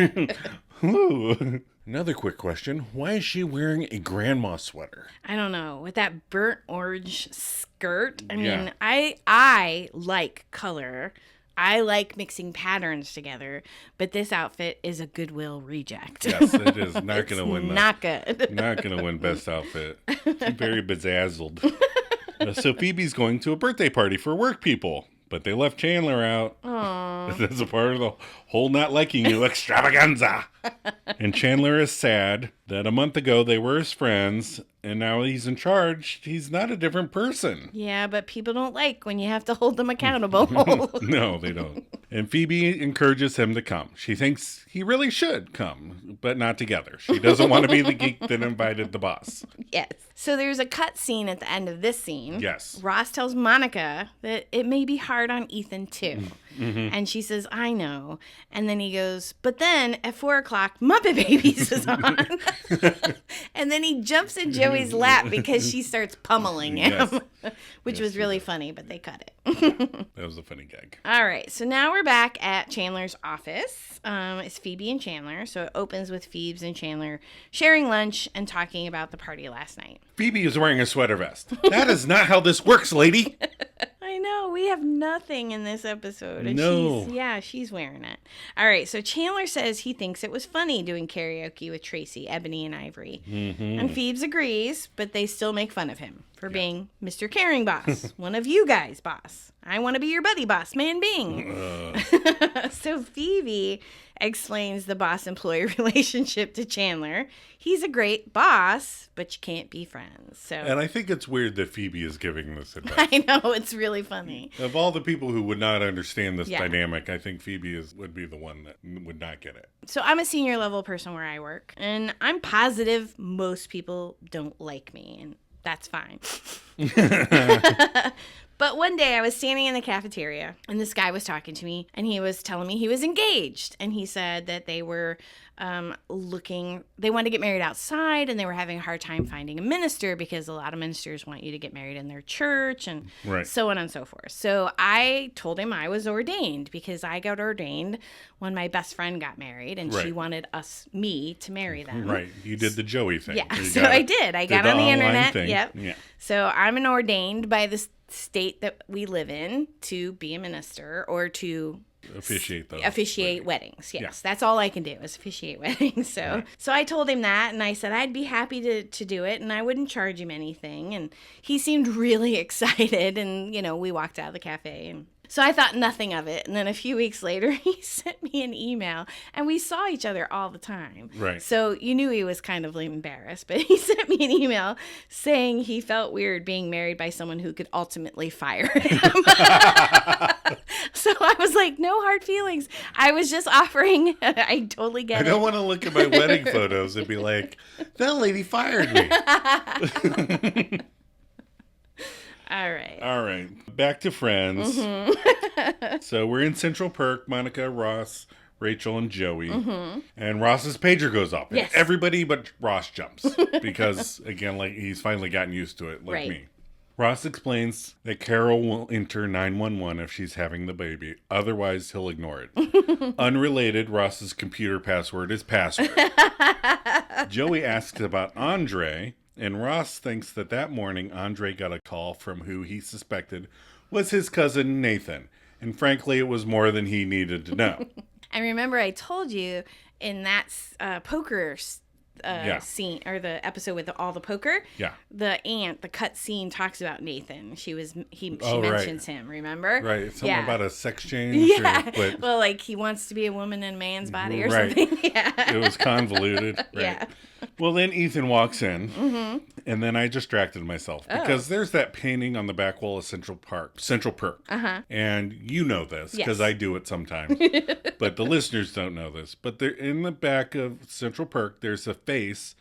Ooh. Another quick question. Why is she wearing a grandma sweater? I don't know. With that burnt orange skirt, I mean, Yeah. I like color. I like mixing patterns together, but this outfit is a Goodwill reject. Yes, it is not going to win. Not good. Not going to win best outfit. Very bedazzled. So Phoebe's going to a birthday party for work people, but they left Chandler out. Aww. That's a part of the whole not liking you extravaganza. And Chandler is sad that a month ago they were his friends, and now he's in charge. He's not a different person. Yeah, but people don't like when you have to hold them accountable. No, they don't. And Phoebe encourages him to come. She thinks he really should come, but not together. She doesn't want to be the geek that invited the boss. Yes. So there's a cut scene at the end of this scene. Yes. Ross tells Monica that it may be hard on Ethan too. And she says, I know. And then he goes, but then at 4:00, Muppet Babies is on. And then he jumps in Joey's lap because she starts pummeling him, which was really funny, but they cut it. That was a funny gag. All right. So now we're back at Chandler's office. It's Phoebe and Chandler. So it opens with Phoebe and Chandler sharing lunch and talking about the party last night. Phoebe is wearing a sweater vest. That is not how this works, lady. I know. We have nothing in this episode. And No. she's wearing it. All right. So Chandler says he thinks it was funny doing karaoke with Tracy, Ebony, and Ivory. And Phoebe agrees, but they still make fun of him for being Mr. Caring Boss. One of you guys, boss. I want to be your buddy boss, man Bing. So Phoebe explains the boss-employee relationship to Chandler. He's a great boss, but you can't be friends. So And I think it's weird that Phoebe is giving this advice. I know, it's really funny. Of all the people who would not understand this Yeah. dynamic, I think Phoebe would be the one that would not get it. So I'm a senior level person where I work, and I'm positive most people don't like me, and that's fine. But one day I was standing in the cafeteria and this guy was talking to me and he was telling me he was engaged. And he said that they were they wanted to get married outside and they were having a hard time finding a minister because a lot of ministers want you to get married in their church and so on and so forth. So I told him I was ordained because I got ordained when my best friend got married and she wanted me to marry them. Right. You did the Joey thing. Yeah, so I did. I got on the internet. Thing. Yep. Yeah. So I'm an ordained by the state that we live in to be a minister or to officiate weddings. Yes, that's all I can do is officiate weddings. So I told him that, and I said I'd be happy to do it, and I wouldn't charge him anything. And he seemed really excited, and we walked out of the cafe and. So I thought nothing of it. And then a few weeks later, he sent me an email. And we saw each other all the time. Right. So you knew he was kind of embarrassed. But he sent me an email saying he felt weird being married by someone who could ultimately fire him. So I was like, no hard feelings. I was just offering. I totally get it. I don't want to look at my wedding photos and be like, that lady fired me. All right. Back to Friends. So we're in Central Perk. Monica, Ross, Rachel, and Joey. And Ross's pager goes off. Yes. Everybody but Ross jumps. Because, again, like he's finally gotten used to it, like me. Ross explains that Carol will enter 911 if she's having the baby. Otherwise, he'll ignore it. Unrelated, Ross's computer password is password. Joey asks about Andre, and Ross thinks that morning Andre got a call from who he suspected was his cousin Nathan. And frankly, it was more than he needed to know. And remember, I told you in that poker scene, or the episode with all the poker, the cut scene talks about Nathan. She mentions him, remember? Right. Something about a sex change. Yeah. Well, like he wants to be a woman in a man's body or something. Yeah. It was convoluted. Right. Yeah. Well, then Ethan walks in, and then I distracted myself because there's that painting on the back wall of Central Perk. And you know this because I do it sometimes, but the listeners don't know this. But they're in the back of Central Perk. There's a face.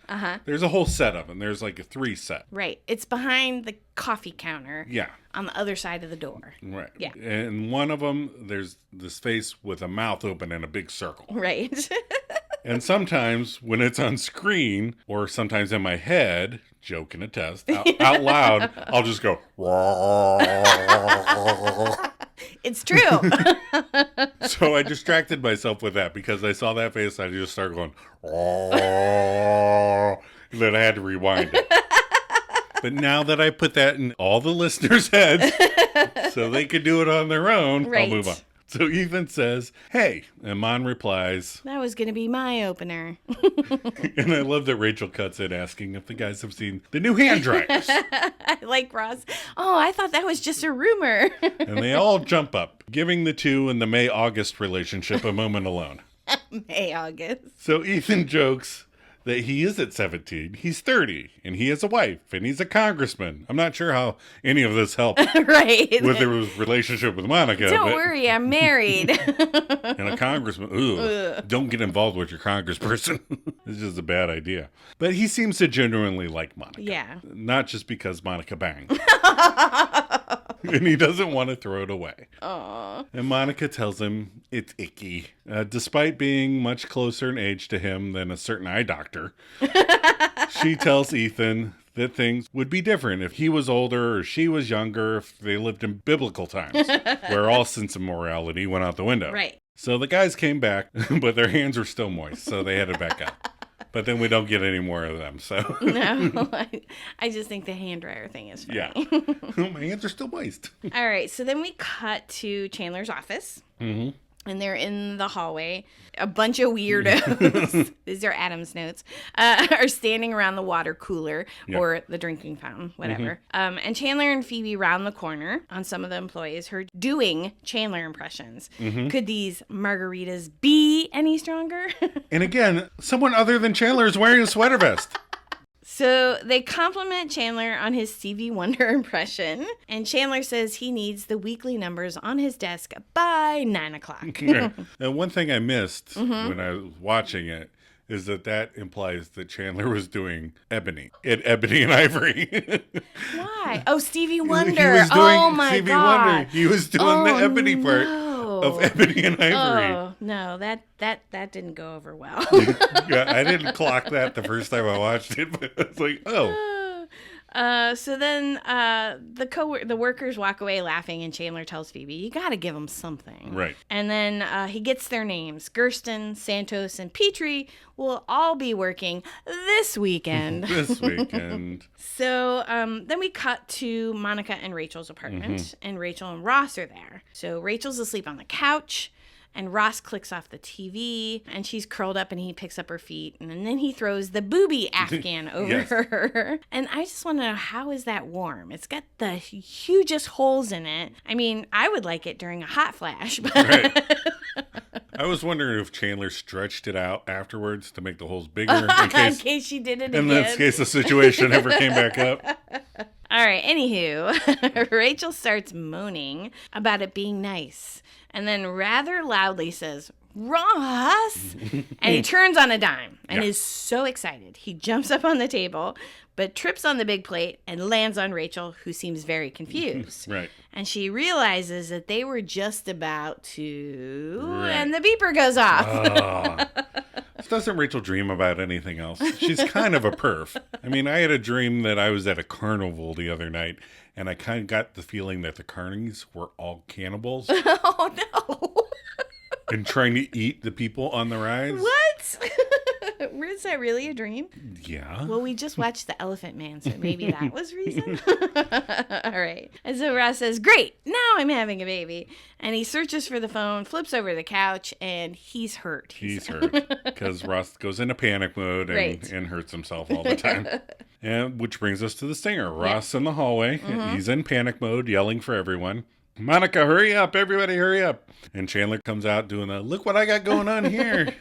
There's a whole set of them. There's like a 3 set. Right. It's behind the coffee counter. Yeah. On the other side of the door. Right. Yeah. And one of them, there's this face with a mouth open in a big circle. Right. And sometimes when it's on screen, or sometimes in my head, Joe can attest, out loud, I'll just go, It's true. So I distracted myself with that because I saw that face. I just started going, and then I had to rewind it. But now that I put that in all the listeners' heads so they could do it on their own, I'll move on. So Ethan says, hey, and Mon replies, that was going to be my opener. And I love that Rachel cuts in asking if the guys have seen the new hand dryers. I like Ross. Oh, I thought that was just a rumor. And they all jump up, giving the two in the May-August relationship a moment alone. May-August. So Ethan jokes that he is at 17, he's 30, and he has a wife, and he's a congressman. I'm not sure how any of this helped right. with their relationship with Monica. Don't worry, I'm married. And a congressman, don't get involved with your congressperson. This is a bad idea. But he seems to genuinely like Monica. Yeah. Not just because Monica banged. And he doesn't want to throw it away. Aww. And Monica tells him it's icky. Despite being much closer in age to him than a certain eye doctor, she tells Ethan that things would be different if he was older or she was younger, if they lived in biblical times, where all sense of morality went out the window. Right. So the guys came back, but their hands were still moist, so they headed back up. But then we don't get any more of them, so. No, I just think the hand dryer thing is funny. Yeah. My hands are still moist. All right, so then we cut to Chandler's office. Mm-hmm. And they're in the hallway. A bunch of weirdos, these are Adam's notes, are standing around the water cooler or the drinking fountain, whatever. Mm-hmm. And Chandler and Phoebe round the corner on some of the employees who are doing Chandler impressions. Mm-hmm. Could these margaritas be any stronger? And again, someone other than Chandler is wearing a sweater vest. So they compliment Chandler on his Stevie Wonder impression, and Chandler says he needs the weekly numbers on his desk by 9 o'clock. Right. And one thing I missed when I was watching it is that implies that Chandler was doing Ebony and Ivory. Why? Oh, Stevie Wonder. He was doing oh my Stevie God. Wonder. He was doing the Ebony part of Ebony and Ivory. Oh no, that didn't go over well. Yeah, I didn't clock that the first time I watched it, but it's like, oh. So then the workers walk away laughing, and Chandler tells Phoebe, you got to give them something. Right. And then he gets their names. Gersten, Santos, and Petrie will all be working this weekend. This weekend. So then we cut to Monica and Rachel's apartment, and Rachel and Ross are there. So Rachel's asleep on the couch, and Ross clicks off the TV, and she's curled up, and he picks up her feet, and then he throws the booby Afghan over her. And I just want to know, how is that warm? It's got the hugest holes in it. I mean, I would like it during a hot flash. But Right. I was wondering if Chandler stretched it out afterwards to make the holes bigger in case she did it again. In case the situation ever came back up. All right, anywho, Rachel starts moaning about it being nice, and then rather loudly says, Ross! And he turns on a dime and is so excited. He jumps up on the table, but trips on the big plate and lands on Rachel, who seems very confused. Right. And she realizes that they were just about to, and the beeper goes off. Doesn't Rachel dream about anything else? She's kind of a perf. I mean, I had a dream that I was at a carnival the other night, and I kind of got the feeling that the carnies were all cannibals. Oh, no. And trying to eat the people on the rides. What? Is that really a dream? Yeah. Well, we just watched The Elephant Man, so maybe that was reason. All right. And so Ross says, great, now I'm having a baby. And he searches for the phone, flips over the couch, and he's hurt. He's hurt because Ross goes into panic mode and hurts himself all the time. And which brings us to the stinger. Ross in the hallway. Mm-hmm. He's in panic mode, yelling for everyone. Monica, hurry up. Everybody hurry up. And Chandler comes out doing a, look what I got going on here.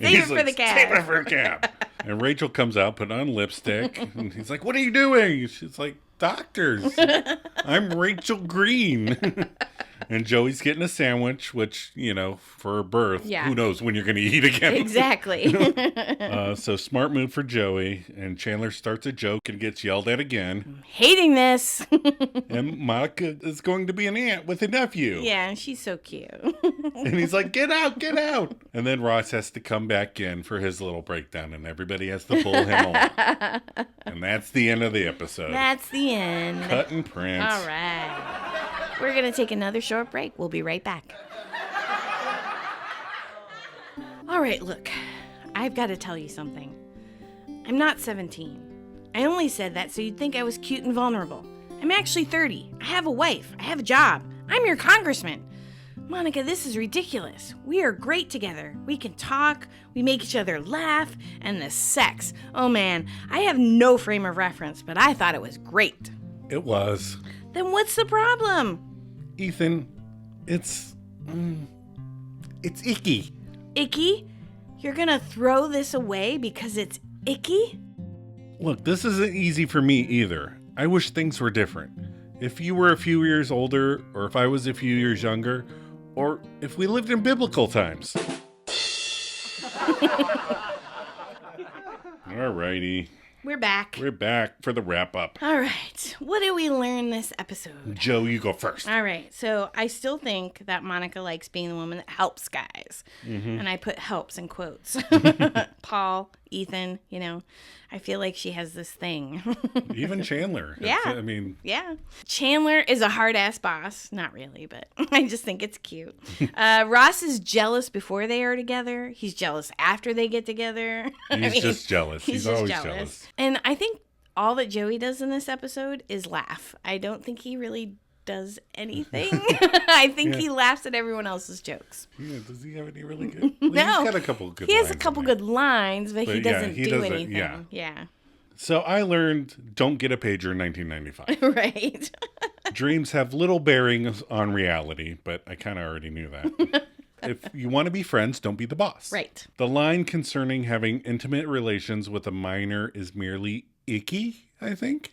Save it for the cab. Save it for the cab. And Rachel comes out, putting on lipstick. And he's like, what are you doing? She's like, doctors. I'm Rachel Green. And Joey's getting a sandwich, which, you know, for her birth, who knows when you're going to eat again. Exactly. So smart move for Joey. And Chandler starts a joke and gets yelled at again. I'm hating this. And Monica is going to be an aunt with a nephew. Yeah, she's so cute. And he's like, get out, get out. And then Ross has to come back in for his little breakdown, and everybody has to pull him along. And that's the end of the episode. That's the end. Cut and print. All right. We're going to take another short break. We'll be right back. All right, look. I've got to tell you something. I'm not 17. I only said that so you'd think I was cute and vulnerable. I'm actually 30. I have a wife. I have a job. I'm your congressman. Monica, this is ridiculous. We are great together. We can talk, we make each other laugh, and the sex. Oh man, I have no frame of reference, but I thought it was great. It was. Then what's the problem? Ethan, it's icky. Icky? You're gonna throw this away because it's icky? Look, this isn't easy for me either. I wish things were different. If you were a few years older, or if I was a few years younger, or if we lived in biblical times. Alrighty. We're back. We're back for the wrap-up. All right. What did we learn this episode? Joe, you go first. All right. So I still think that Monica likes being the woman that helps guys. Mm-hmm. And I put helps in quotes. Paul, Ethan, you know, I feel like she has this thing. Even Chandler. Yeah. I mean. Yeah. Chandler is a hard-ass boss. Not really, but I just think it's cute. Ross is jealous before they are together. He's jealous after they get together. He's just jealous. He's always jealous. And I think all that Joey does in this episode is laugh. I don't think he really does anything. I think he laughs at everyone else's jokes. Yeah, does he have any really good? Well, no. He's got a couple good He has lines a couple good lines, but he doesn't do anything. Yeah. So I learned don't get a pager in 1995. Right. Dreams have little bearing on reality, but I kind of already knew that. If you want to be friends, don't be the boss. Right. The line concerning having intimate relations with a minor is merely icky, I think.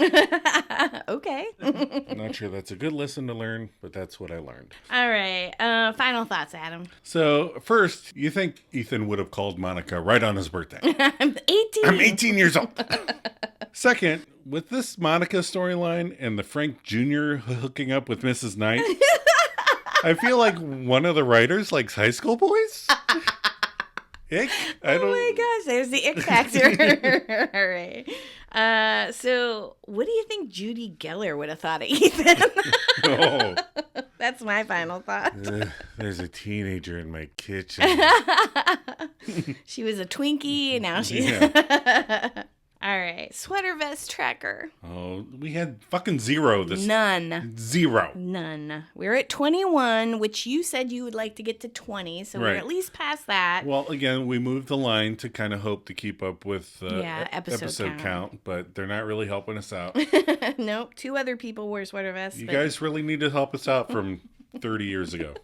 Okay. I'm not sure that's a good lesson to learn, but that's what I learned. All right. Final thoughts, Adam. So, first, you think Ethan would have called Monica right on his birthday. I'm 18. I'm 18 years old. Second, with this Monica storyline and the Frank Jr. hooking up with Mrs. Knight, I feel like one of the writers likes high school boys. Ick? Oh my gosh, there's the Ick Factor. All right. So, what do you think Judy Geller would have thought of Ethan? Oh. That's my final thought. There's a teenager in my kitchen. She was a Twinkie, and now she's... Yeah. All right. Sweater vest tracker. Oh, we had fucking zero this. None. Zero. None. We're at 21, which you said you would like to get to 20, so we're at least past that. Well, again, we moved the line to kind of hope to keep up with episode count, but they're not really helping us out. Nope. 2 other people wear sweater vests. You guys really need to help us out from 30 years ago.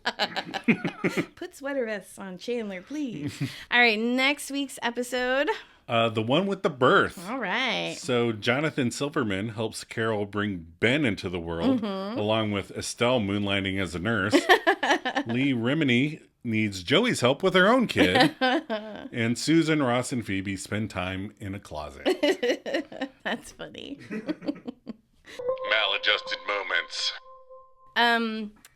Put sweater vests on Chandler, please. All right. Next week's episode... the one with the birth. All right. So Jonathan Silverman helps Carol bring Ben into the world, along with Estelle moonlighting as a nurse. Lee Remini needs Joey's help with her own kid. And Susan, Ross, and Phoebe spend time in a closet. That's funny. Maladjusted moments.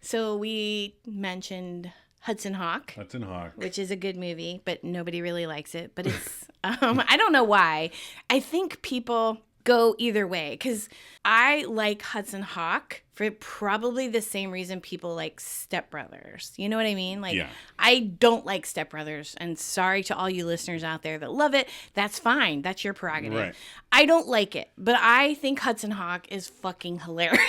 So we mentioned Hudson Hawk. Hudson Hawk. Which is a good movie, but nobody really likes it. But it's, I don't know why. I think people go either way, because I like Hudson Hawk for probably the same reason people like Step Brothers. You know what I mean? Like, Yeah. I don't like Step Brothers, and sorry to all you listeners out there that love it. That's fine. That's your prerogative. Right. I don't like it, but I think Hudson Hawk is fucking hilarious.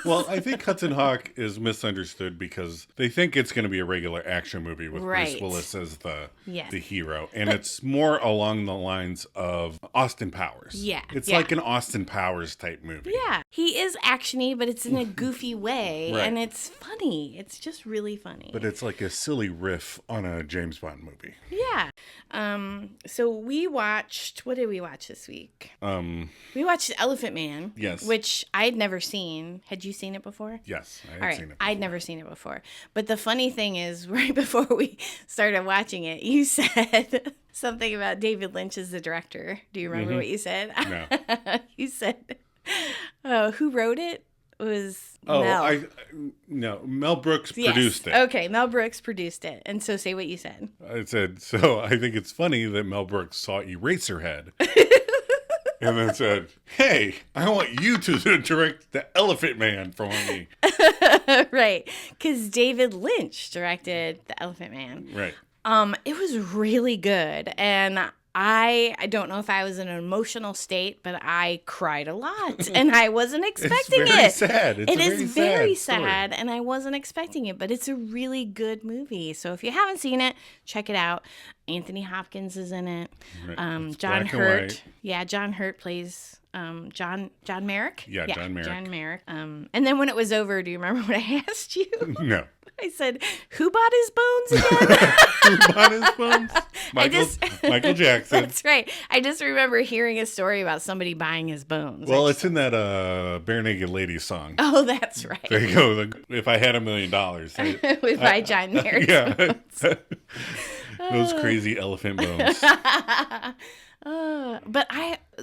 Well, I think Hudson Hawk is misunderstood because they think it's going to be a regular action movie with Right. Bruce Willis as the Yes. hero. And it's more along the lines of Austin Powers. Yeah, It's yeah. like an Austin Powers type movie. Yeah, he is actiony, but it's in a goofy way, Right. and it's funny. It's just really funny. But it's like a silly riff on a James Bond movie. Yeah. So we watched, what did we watch this week? We watched Elephant Man. Yes. Which I'd never seen. Had you seen it before? Yes, I had All right. seen it. I'd never seen it before. But the funny thing is, right before we started watching it, you said something about David Lynch as the director. Do you remember what you said? No. You said, who wrote it? Was Oh, Mel. Mel Brooks Yes. produced it. Okay, Mel Brooks produced it. And so say what you said. I said, so I think it's funny that Mel Brooks saw Eraserhead and then said, hey, I want you to direct The Elephant Man for me. Right. Because David Lynch directed The Elephant Man. Right. It was really good. And I don't know if I was in an emotional state, but I cried a lot, and I wasn't expecting It's very it. sad. It's It a is very story. sad, and I wasn't expecting it, but it's a really good movie. So if you haven't seen it, check it out. Anthony Hopkins is in it. Right. It's John black and Hurt. white. Yeah, John Hurt plays John Merrick. Yeah, John Merrick. John Merrick. And then when it was over, do you remember what I asked you? No. I said, "Who bought his bones again?" Who bought his bones? Michael Jackson. That's right. I just remember hearing a story about somebody buying his bones. Well, it's in that Bare Naked Ladies song. Oh, that's right. There you go. If I had $1 million. With by John Merrick. Yeah. Those crazy elephant bones.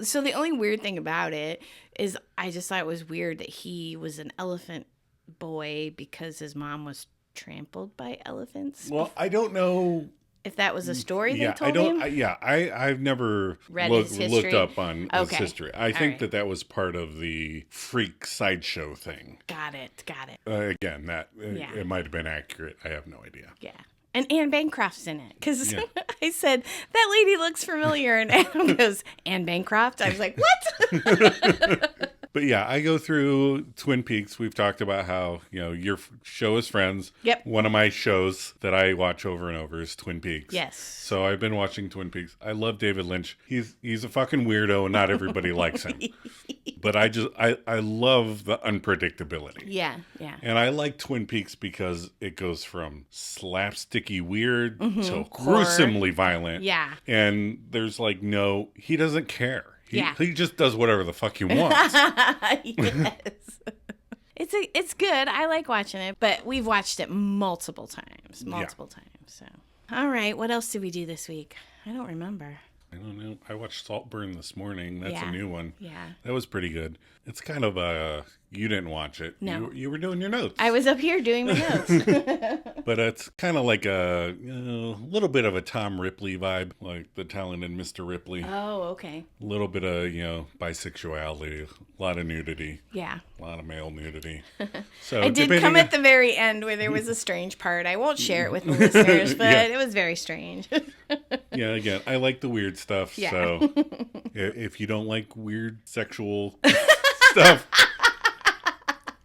So the only weird thing about it is I just thought it was weird that he was an elephant boy because his mom was trampled by elephants. Well, I don't know. If that was a story they Yeah, told I don't. him? I've never Read his history? looked up on his Okay. history. I All think right. that was part of the freak sideshow thing. Got it. Again, Yeah. it might have been accurate. I have no idea. Yeah. And Anne Bancroft's in it. Because Yeah. I said, that lady looks familiar. And Adam goes, Anne Bancroft? I was like, what? But yeah, I go through Twin Peaks. We've talked about how, your show is Friends. Yep. One of my shows that I watch over and over is Twin Peaks. Yes. So I've been watching Twin Peaks. I love David Lynch. He's a fucking weirdo and not everybody likes him. But I love the unpredictability. Yeah. And I like Twin Peaks because it goes from slapsticky weird to Horror. gruesomely violent. Yeah. And there's he doesn't care. Yeah. He just does whatever the fuck he wants. Yes. It's good. I like watching it, but we've watched it multiple times. So, all right. What else did we do this week? I don't remember. I don't know. I watched Saltburn this morning. That's Yeah. a new one. Yeah. That was pretty good. It's kind of you didn't watch it. No. You were doing your notes. I was up here doing my notes. But it's kind of like a little bit of a Tom Ripley vibe, like the talented Mr. Ripley. Oh, okay. A little bit of, bisexuality, a lot of nudity, Yeah. a lot of male nudity. So I did come at the very end where there was a strange part. I won't share it with the listeners, but Yeah. it was very strange. Yeah, again, I like the weird stuff. Yeah. So if you don't like weird sexual stuff,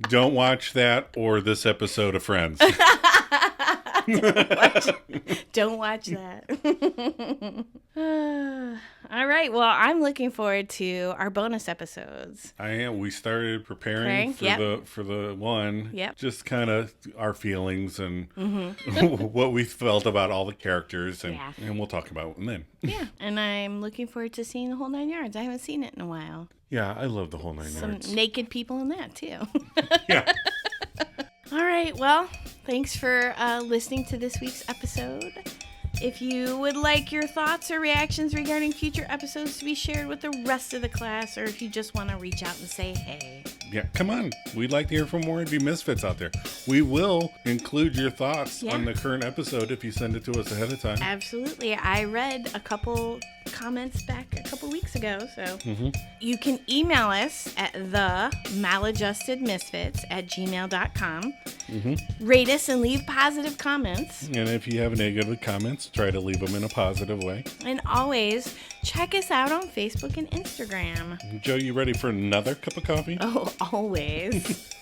don't watch that or this episode of Friends. Don't watch that. All right. Well, I'm looking forward to our bonus episodes. I am. We started preparing for Yep. the one. Yep. Just kind of our feelings and what we felt about all the characters, and Yeah. and we'll talk about them then. Yeah. And I'm looking forward to seeing the whole 9 yards. I haven't seen it in a while. Yeah, I love the whole 9 Some yards. naked people in that, too. Yeah. All right. Well, thanks for listening to this week's episode. If you would like your thoughts or reactions regarding future episodes to be shared with the rest of the class, or if you just want to reach out and say hey, Yeah, come on. We'd like to hear from more Envy Misfits out there. We will include your thoughts on the current episode if you send it to us ahead of time. Absolutely. I read a couple comments back a couple weeks ago, so you can email us at themaladjustedmisfits@gmail.com. Rate us and leave positive comments. And if you have negative comments, try to leave them in a positive way. And always check us out on Facebook and Instagram. Joe, you ready for another cup of coffee? Oh, always.